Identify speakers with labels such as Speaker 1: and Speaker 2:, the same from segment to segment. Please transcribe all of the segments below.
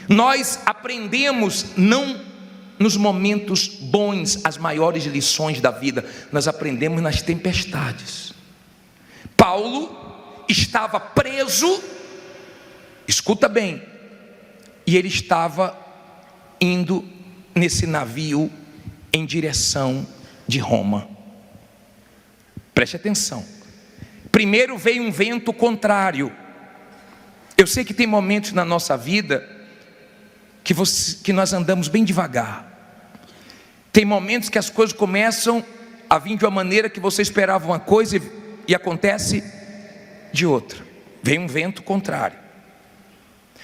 Speaker 1: Nós aprendemos não nos momentos bons as maiores lições da vida, nós aprendemos nas tempestades. Paulo estava preso, escuta bem, e ele estava indo nesse navio em direção de Roma. Preste atenção. Primeiro veio um vento contrário. Eu sei que tem momentos na nossa vida que nós andamos bem devagar. Tem momentos que as coisas começam a vir de uma maneira que você esperava uma coisa e acontece de outra. Vem um vento contrário.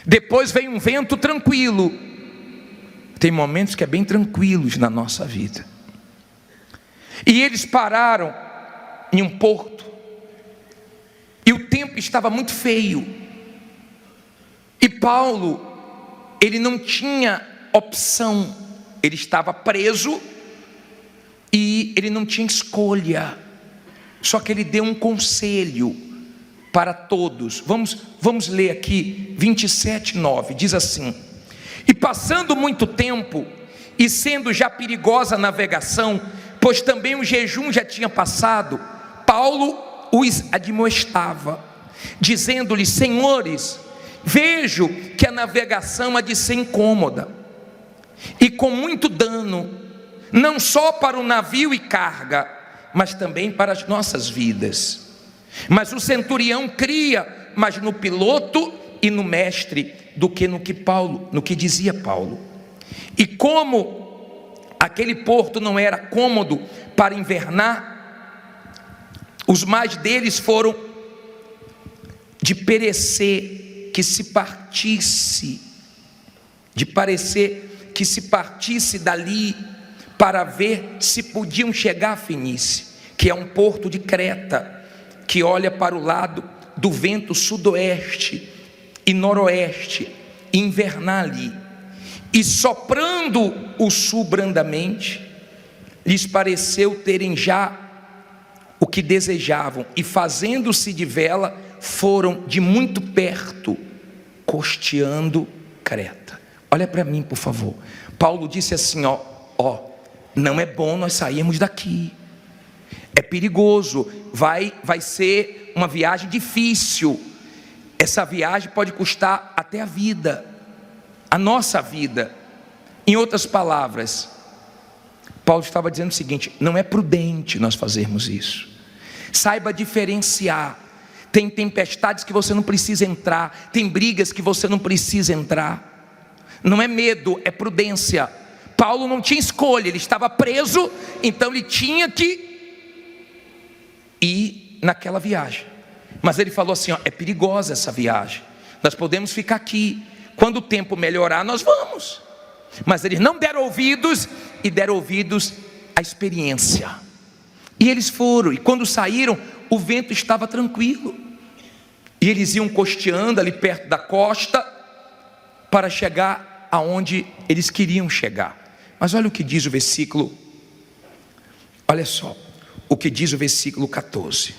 Speaker 1: Depois vem um vento tranquilo. Tem momentos que é bem tranquilos na nossa vida. E eles pararam em um porto. E o tempo estava muito feio. E Paulo, ele não tinha opção. Ele estava preso e ele não tinha escolha. Só que ele deu um conselho para todos. Vamos ler aqui 27:9. Diz assim: e passando muito tempo, e sendo já perigosa a navegação, pois também o jejum já tinha passado, Paulo os admoestava, dizendo-lhes: senhores, vejo que a navegação há de ser incômoda e com muito dano, não só para o navio e carga, mas também para as nossas vidas. Mas o centurião cria mais no piloto e no mestre do que no que dizia Paulo. E como aquele porto não era cômodo para invernar, os mais deles foram de parecer que se partisse dali para ver se podiam chegar a Fenícia, que é um porto de Creta, que olha para o lado do vento sudoeste e noroeste, e invernar ali. E soprando o sul brandamente, lhes pareceu terem já o que desejavam, e fazendo-se de vela, foram de muito perto, costeando Creta. Olha para mim, por favor. Paulo disse assim: não é bom nós sairmos daqui, é perigoso, vai ser uma viagem difícil, essa viagem pode custar até a vida, a nossa vida. Em outras palavras, Paulo estava dizendo o seguinte: não é prudente nós fazermos isso. Saiba diferenciar. Tem tempestades que você não precisa entrar, tem brigas que você não precisa entrar. Não é medo, é prudência. Paulo não tinha escolha, ele estava preso, então ele tinha que ir naquela viagem. Mas ele falou assim: é perigosa essa viagem, nós podemos ficar aqui, quando o tempo melhorar nós vamos. Mas eles não deram ouvidos, e deram ouvidos à experiência. E eles foram, e quando saíram, o vento estava tranquilo, e eles iam costeando ali perto da costa, para chegar aonde eles queriam chegar. Mas olha o que diz o versículo, olha só, o que diz o versículo 14.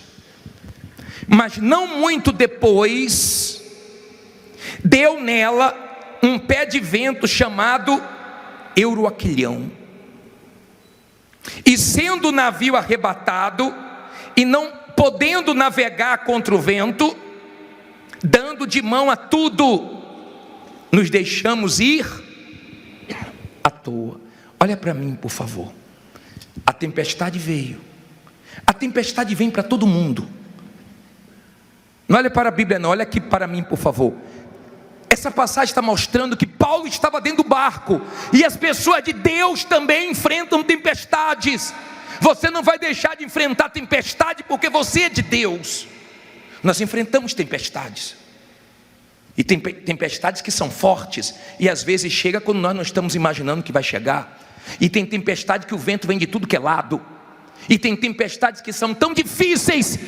Speaker 1: Mas não muito depois, deu nela um pé de vento chamado Euroaquilhão, e sendo o navio arrebatado, e não podendo navegar contra o vento, dando de mão a tudo, nos deixamos ir à toa. Olha para mim, por favor. A tempestade veio. A tempestade vem para todo mundo. Não olha para a Bíblia não, olha aqui para mim, por favor. Essa passagem está mostrando que Paulo estava dentro do barco, e as pessoas de Deus também enfrentam tempestades. Você não vai deixar de enfrentar tempestade porque você é de Deus. Nós enfrentamos tempestades, e tem tempestades que são fortes, e às vezes chega quando nós não estamos imaginando que vai chegar. E tem tempestade que o vento vem de tudo que é lado, e tem tempestades que são tão difíceis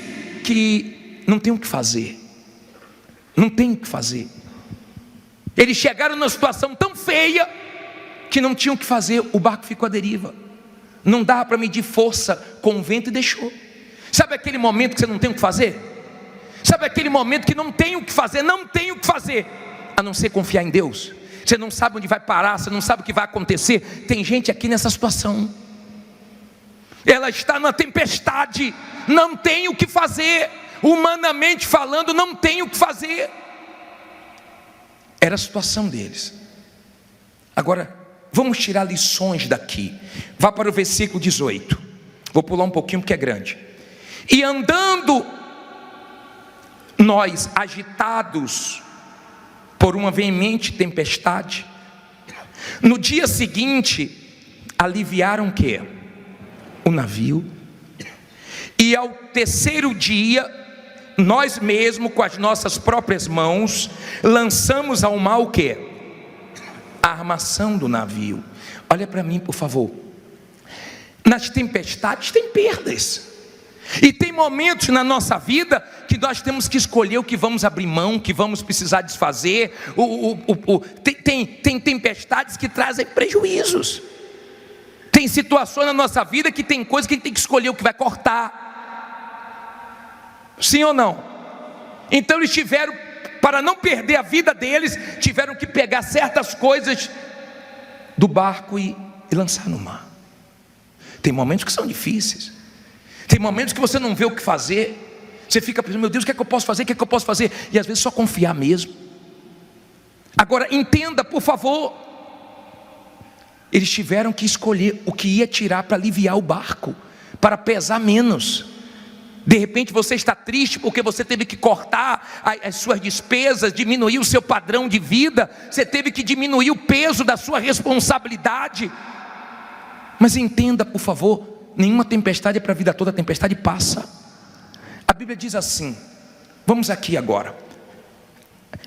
Speaker 1: que não tem o que fazer. Não tem o que fazer. Eles chegaram numa situação tão feia que não tinham o que fazer, o barco ficou à deriva. Não dava para medir força com o vento e deixou. Sabe aquele momento que você não tem o que fazer? Sabe aquele momento que não tem o que fazer? Não tem o que fazer, a não ser confiar em Deus. você não sabe onde vai parar, você não sabe o que vai acontecer. Tem gente aqui nessa situação, ela está numa tempestade, não tem o que fazer, humanamente falando, não tem o que fazer. Era a situação deles. Agora, vamos tirar lições daqui. Vá para o versículo 18. Vou pular um pouquinho porque é grande. E andando nós agitados por uma veemente tempestade, no dia seguinte aliviaram o quê? O navio. E ao terceiro dia, nós mesmos com as nossas próprias mãos lançamos ao mar o quê? A armação do navio. Olha para mim, por favor. Nas tempestades tem perdas, e tem momentos na nossa vida que nós temos que escolher o que vamos abrir mão, o que vamos precisar desfazer. Tem tempestades que trazem prejuízos. Tem situações na nossa vida que tem coisas que a gente tem que escolher o que vai cortar. Sim ou não? Então eles tiveram, para não perder a vida deles, tiveram que pegar certas coisas do barco e lançar no mar. Tem momentos que são difíceis, tem momentos que você não vê o que fazer, você fica pensando, meu Deus, o que é que eu posso fazer, o que é que eu posso fazer? E às vezes só confiar mesmo. Agora entenda, por favor, eles tiveram que escolher o que ia tirar para aliviar o barco, para pesar menos. De repente você está triste porque você teve que cortar as suas despesas, diminuir o seu padrão de vida, você teve que diminuir o peso da sua responsabilidade. Mas entenda, por favor, nenhuma tempestade é para a vida toda, a tempestade passa. A Bíblia diz assim, vamos aqui agora,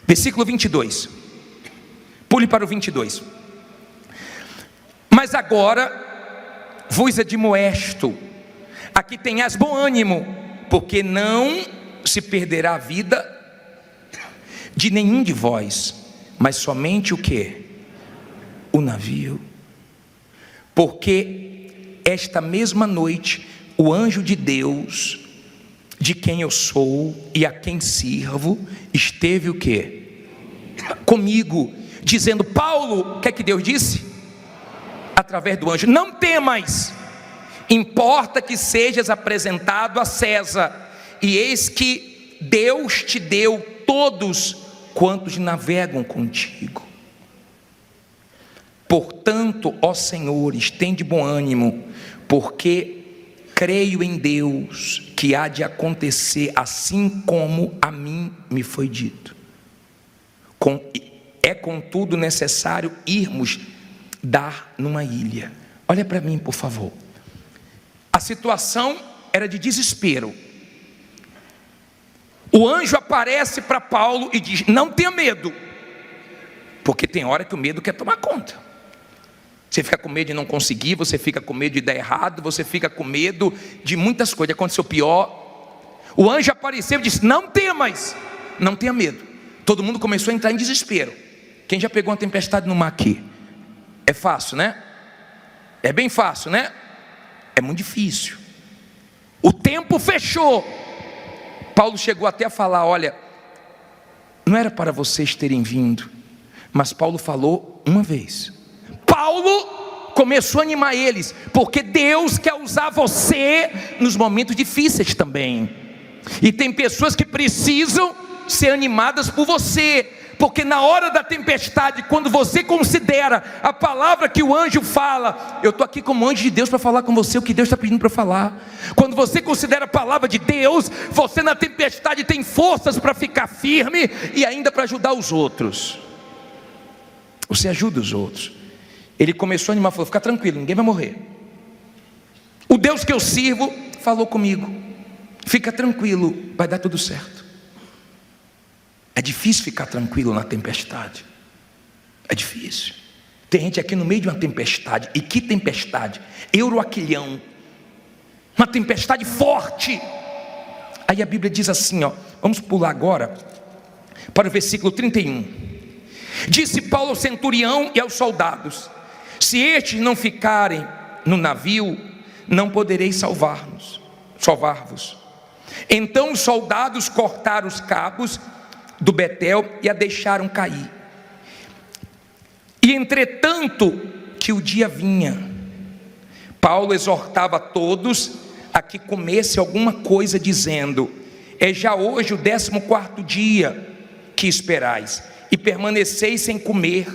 Speaker 1: versículo 22, pule para o 22. Mas agora vos admoesto, aqui tenhas bom ânimo, porque não se perderá a vida de nenhum de vós, mas somente o que? O navio. Porque esta mesma noite o anjo de Deus, de quem eu sou e a quem sirvo, esteve o que? Comigo, dizendo, Paulo, o que é que Deus disse? Através do anjo, não temas, importa que sejas apresentado a César, e eis que Deus te deu todos quantos navegam contigo. Portanto, ó Senhores, tende bom ânimo, porque creio em Deus que há de acontecer assim como a mim me foi dito. É contudo necessário irmos dar numa ilha. Olha para mim, por favor. A situação era de desespero. O anjo aparece para Paulo e diz, não tenha medo, porque tem hora que o medo quer tomar conta. Você fica com medo de não conseguir, você fica com medo de dar errado, você fica com medo de muitas coisas. Aconteceu pior. O anjo apareceu e disse, não temas, não tenha medo. Todo mundo começou a entrar em desespero. Quem já pegou uma tempestade no mar aqui? É fácil, né? É bem fácil, né? É muito difícil. O tempo fechou. Paulo chegou até a falar, olha, não era para vocês terem vindo, mas Paulo falou uma vez. Paulo começou a animar eles, porque Deus quer usar você nos momentos difíceis também. E tem pessoas que precisam ser animadas por você, porque na hora da tempestade, quando você considera a palavra que o anjo fala, eu estou aqui como anjo de Deus para falar com você o que Deus está pedindo para falar. Quando você considera a palavra de Deus, você na tempestade tem forças para ficar firme e ainda para ajudar os outros. Você ajuda os outros. Ele começou a animar, falou, fica tranquilo, ninguém vai morrer. O Deus que eu sirvo falou comigo, fica tranquilo, vai dar tudo certo. É difícil ficar tranquilo na tempestade. É difícil. Tem gente aqui no meio de uma tempestade. E que tempestade? Euroaquilhão. Uma tempestade forte. Aí a Bíblia diz assim, ó, vamos pular agora para o versículo 31. Disse Paulo ao centurião e aos soldados, se estes não ficarem no navio, não podereis salvar-vos. Então os soldados cortaram os cabos do Betel e a deixaram cair. E entretanto que o dia vinha, Paulo exortava a todos a que comesse alguma coisa, dizendo: é já hoje o 14º dia que esperais, e permaneceis sem comer,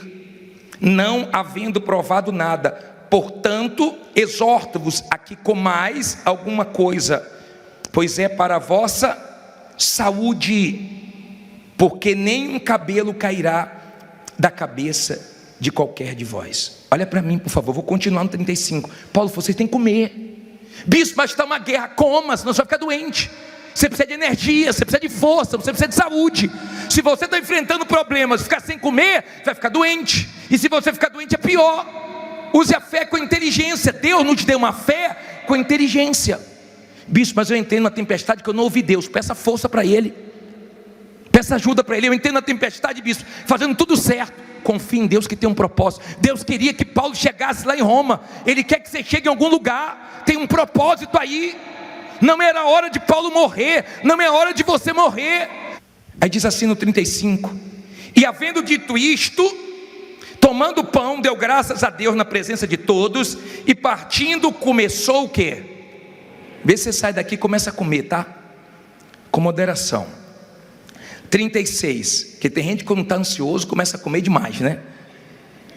Speaker 1: não havendo provado nada. Portanto, exorto-vos a que comais alguma coisa, pois é para a vossa saúde, porque nenhum cabelo cairá da cabeça de qualquer de vós. Olha para mim, por favor, vou continuar no 35. Paulo, vocês têm que comer. Bispo, mas está uma guerra. Coma, senão você vai ficar doente. Você precisa de energia, você precisa de força, você precisa de saúde. Se você está enfrentando problemas e ficar sem comer, vai ficar doente. E se você ficar doente é pior. Use a fé com inteligência. Deus não te deu uma fé com inteligência. Bispo, mas eu entrei numa tempestade que eu não ouvi Deus. Peça força para Ele, peça ajuda para Ele. Eu entrei na tempestade, bispo, fazendo tudo certo. Confie em Deus que tem um propósito. Deus queria que Paulo chegasse lá em Roma. Ele quer que você chegue em algum lugar. Tem um propósito aí. Não era hora de Paulo morrer, não é hora de você morrer. Aí diz assim no 35: e havendo dito isto, tomando o pão, deu graças a Deus na presença de todos, e partindo começou o quê? Vê se você sai daqui e começa a comer, tá? Com moderação. 36, porque tem gente que quando está ansioso começa a comer demais, né?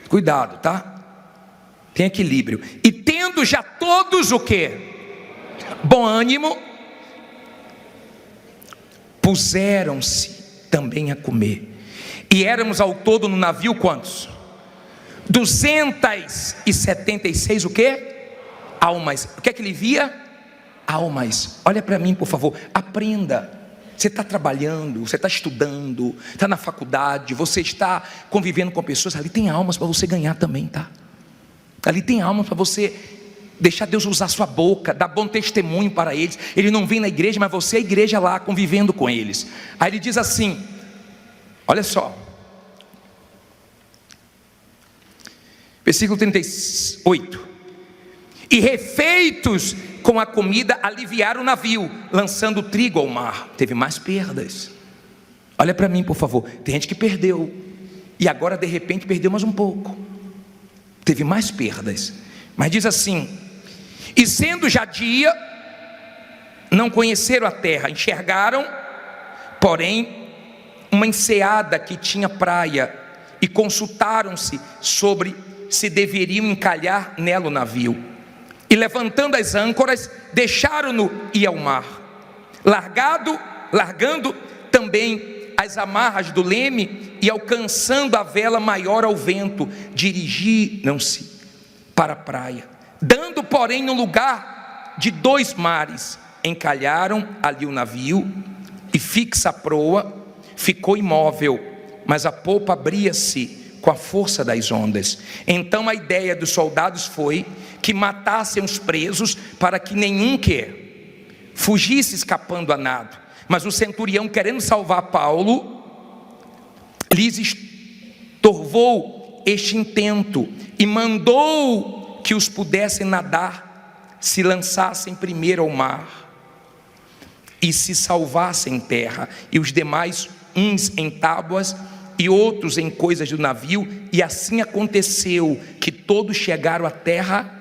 Speaker 1: Cuidado, tá? Tem equilíbrio. E tendo já todos o quê? Bom ânimo, puseram-se também a comer. E éramos ao todo no navio quantos? 276 o quê? Almas. O que é que ele via? Almas. Olha para mim, por favor, aprenda. Você está trabalhando, você está estudando, está na faculdade, você está convivendo com pessoas. Ali tem almas para você ganhar também, tá? Ali tem almas para você deixar Deus usar sua boca, dar bom testemunho para eles. Ele não vem na igreja, mas você é a igreja lá, convivendo com eles. Aí ele diz assim, olha só, versículo 38: e refeitos com a comida aliviaram o navio, lançando trigo ao mar. Teve mais perdas. Olha para mim, por favor. Tem gente que perdeu, e agora de repente perdeu mais um pouco. Teve mais perdas. Mas diz assim: e sendo já dia, não conheceram a terra. Enxergaram, porém, uma enseada que tinha praia, e consultaram-se sobre se deveriam encalhar nela o navio. E levantando as âncoras, deixaram-no ir ao mar. Largando também as amarras do leme, e alcançando a vela maior ao vento, dirigiram-se para a praia. Dando, porém, no lugar de 2 mares, encalharam ali o navio, e fixa a proa, ficou imóvel, mas a polpa abria-se com a força das ondas. Então a ideia dos soldados foi que matassem os presos, para que nenhum que fugisse escapando a nado. Mas o centurião, querendo salvar Paulo, lhes estorvou este intento, e mandou que os pudessem nadar, se lançassem primeiro ao mar, e se salvassem em terra, e os demais, uns em tábuas, e outros em coisas do navio. E assim aconteceu, que todos chegaram à terra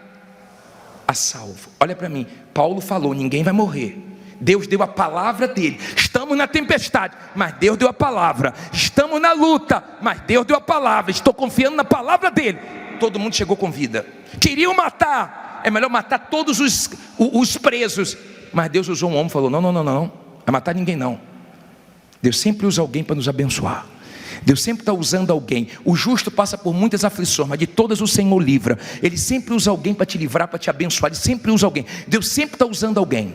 Speaker 1: a salvo. Olha para mim, Paulo falou, ninguém vai morrer. Deus deu a palavra dele. Estamos na tempestade, mas Deus deu a palavra. Estamos na luta, mas Deus deu a palavra. Estou confiando na palavra dele. Todo mundo chegou com vida. Queriam matar, é melhor matar todos os presos, mas Deus usou um homem e falou: não vai matar ninguém não. Deus sempre usa alguém para nos abençoar. Deus sempre está usando alguém. O justo passa por muitas aflições, mas de todas o Senhor livra. Ele sempre usa alguém para te livrar, para te abençoar. Ele sempre usa alguém. Deus sempre está usando alguém.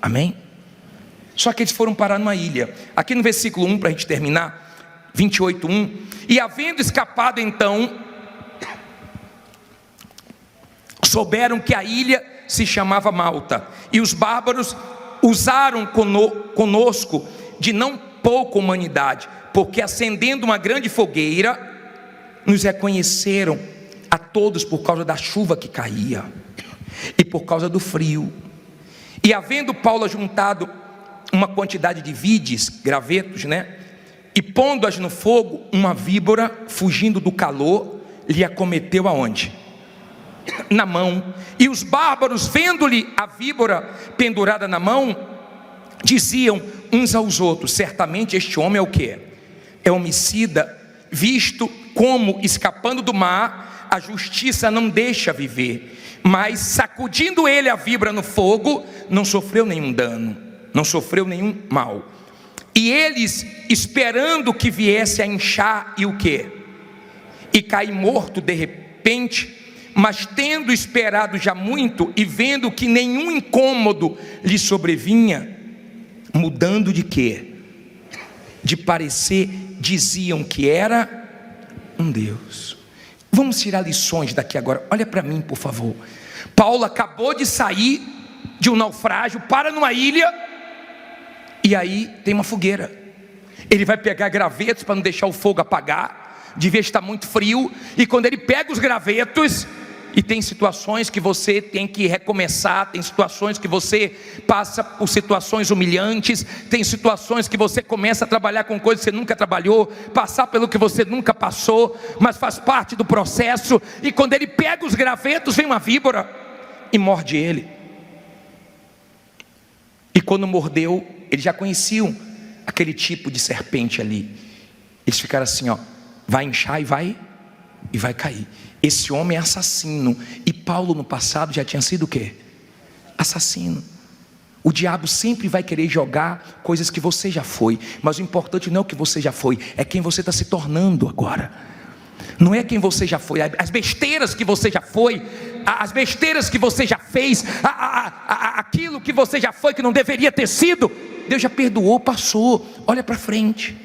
Speaker 1: Amém? Só que eles foram parar numa ilha. Aqui no versículo 1, para a gente terminar, 28:1: e havendo escapado então, souberam que a ilha se chamava Malta, e os bárbaros usaram conosco de não pouca humanidade, porque acendendo uma grande fogueira, nos reconheceram a todos por causa da chuva que caía, e por causa do frio. E havendo Paulo ajuntado uma quantidade de vides, gravetos, e pondo-as no fogo, uma víbora, fugindo do calor, lhe acometeu aonde? Na mão. E os bárbaros, vendo-lhe a víbora pendurada na mão, diziam uns aos outros: certamente este homem é o quê? É homicida, visto como, escapando do mar, a justiça não deixa viver. Mas sacudindo ele a víbora no fogo, não sofreu nenhum dano, não sofreu nenhum mal. E eles, esperando que viesse a inchar, e o quê? E cair morto de repente. Mas tendo esperado já muito, e vendo que nenhum incômodo lhe sobrevinha, mudando de quê? De parecer, diziam que era um Deus. Vamos tirar lições daqui agora. Olha para mim, por favor. Paulo acabou de sair de um naufrágio, para numa ilha, e aí tem uma fogueira. Ele vai pegar gravetos para não deixar o fogo apagar, devia estar muito frio. E quando ele pega os gravetos, e tem situações que você tem que recomeçar, tem situações que você passa por situações humilhantes, tem situações que você começa a trabalhar com coisas que você nunca trabalhou, passar pelo que você nunca passou, mas faz parte do processo. E quando ele pega os gravetos, vem uma víbora e morde ele. E quando mordeu, eles já conheciam aquele tipo de serpente ali. Eles ficaram assim, ó, vai inchar e vai cair. Esse homem é assassino. E Paulo no passado já tinha sido o quê? Assassino. O diabo sempre vai querer jogar coisas que você já foi, mas o importante não é o que você já foi, é quem você está se tornando agora. Não é quem você já foi, as besteiras que você já foi, as besteiras que você já fez, aquilo que você já foi que não deveria ter sido, Deus já perdoou, passou. Olha para frente,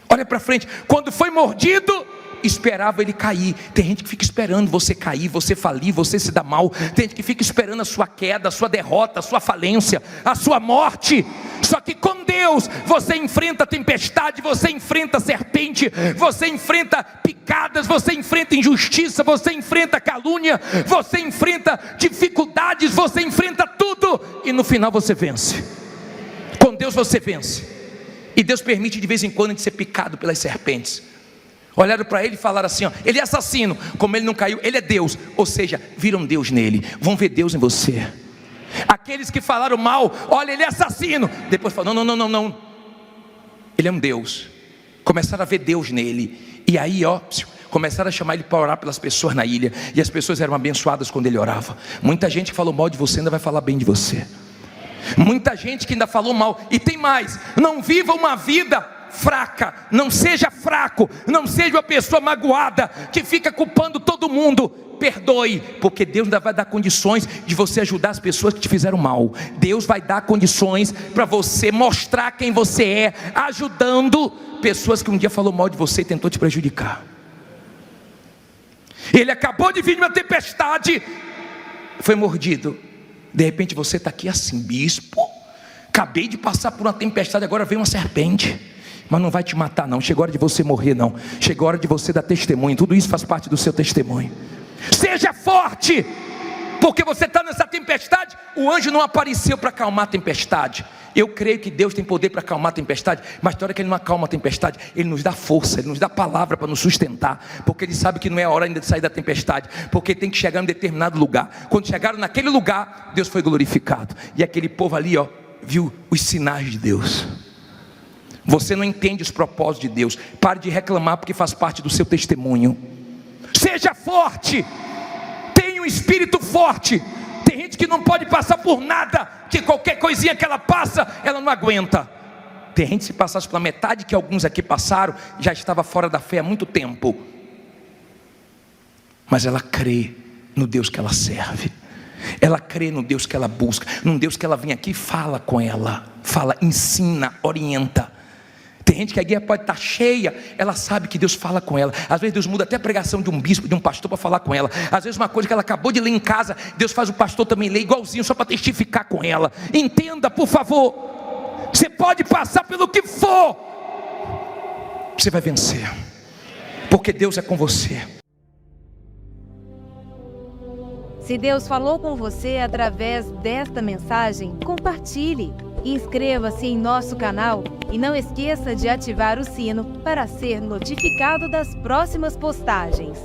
Speaker 1: olha para frente. Quando foi mordido, esperava ele cair. Tem gente que fica esperando você cair, você falir, você se dar mal. Tem gente que fica esperando a sua queda, a sua derrota, a sua falência, a sua morte. Só que com Deus você enfrenta tempestade, você enfrenta serpente, você enfrenta picadas, você enfrenta injustiça, você enfrenta calúnia, você enfrenta dificuldades, você enfrenta tudo, e no final você vence. Com Deus você vence. E Deus permite de vez em quando a gente ser picado pelas serpentes. Olharam para ele e falaram assim, ó, ele é assassino. Como ele não caiu, ele é Deus. Ou seja, viram Deus nele, vão ver Deus em você. Aqueles que falaram mal, olha, ele é assassino. Depois falaram, não, ele é um Deus. Começaram a ver Deus nele. E aí, ó, começaram a chamar ele para orar pelas pessoas na ilha. E as pessoas eram abençoadas quando ele orava. Muita gente que falou mal de você ainda vai falar bem de você. Muita gente que ainda falou mal. E tem mais, não viva uma vida fraca, não seja fraco, não seja uma pessoa magoada, que fica culpando todo mundo. Perdoe, porque Deus ainda vai dar condições de você ajudar as pessoas que te fizeram mal. Deus vai dar condições para você mostrar quem você é, ajudando pessoas que um dia falou mal de você e tentou te prejudicar. Ele acabou de vir de uma tempestade, foi mordido. De repente você está aqui assim, bispo, acabei de passar por uma tempestade, agora vem uma serpente. Mas não vai te matar não, chegou a hora de você morrer não, chegou a hora de você dar testemunho. Tudo isso faz parte do seu testemunho. Seja forte, porque você está nessa tempestade. O anjo não apareceu para acalmar a tempestade. Eu creio que Deus tem poder para acalmar a tempestade, mas na hora que Ele não acalma a tempestade, Ele nos dá força, Ele nos dá palavra para nos sustentar, porque Ele sabe que não é a hora ainda de sair da tempestade, porque tem que chegar em um determinado lugar. Quando chegaram naquele lugar, Deus foi glorificado, e aquele povo ali, ó, viu os sinais de Deus. Você não entende os propósitos de Deus, pare de reclamar, porque faz parte do seu testemunho. Seja forte, tenha um espírito forte. Tem gente que não pode passar por nada, que qualquer coisinha que ela passa, ela não aguenta. Tem gente que se passasse pela metade que alguns aqui passaram, já estava fora da fé há muito tempo. Mas ela crê no Deus que ela serve, ela crê no Deus que ela busca, num Deus que ela vem aqui e fala com ela, fala, ensina, orienta. Tem gente que a guia pode estar cheia, ela sabe que Deus fala com ela. Às vezes Deus muda até a pregação de um bispo, de um pastor, para falar com ela. Às vezes uma coisa que ela acabou de ler em casa, Deus faz o pastor também ler igualzinho, só para testificar com ela. Entenda, por favor, você pode passar pelo que for, você vai vencer, porque Deus é com você.
Speaker 2: Se Deus falou com você através desta mensagem, compartilhe. Inscreva-se em nosso canal e não esqueça de ativar o sino para ser notificado das próximas postagens.